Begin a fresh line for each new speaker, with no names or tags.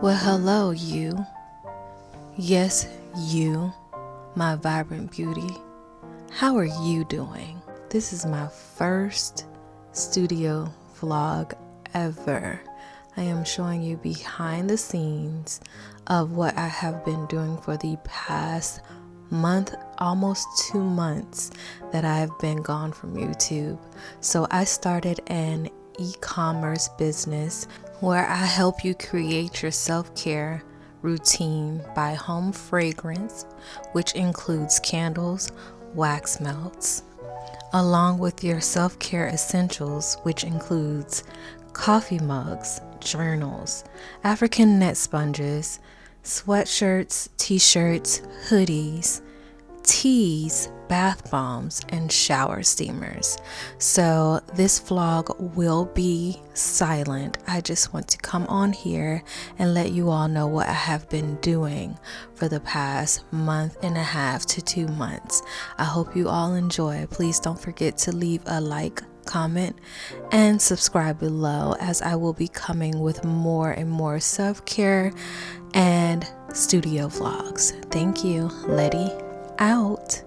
Well, hello, you. Yes, you, my vibrant beauty. How are you doing? This is my first studio vlog ever. I am showing you behind the scenes of what I have been doing for the past month, almost 2 months that I have been gone from YouTube. So I started an e-commerce business where I help you create your self-care routine by home fragrance, which includes candles, wax melts, along with your self-care essentials, which includes coffee mugs, journals, African net sponges, sweatshirts, t-shirts, hoodies, teas, bath bombs, and shower steamers. So this vlog will be silent. I just want to come on here and let you all know what I have been doing for the past month and a half to 2 months. I hope you all enjoy. Please don't forget to leave a like, comment, and subscribe below, as I will be coming with more and more self-care and studio vlogs. Thank you. Letty out.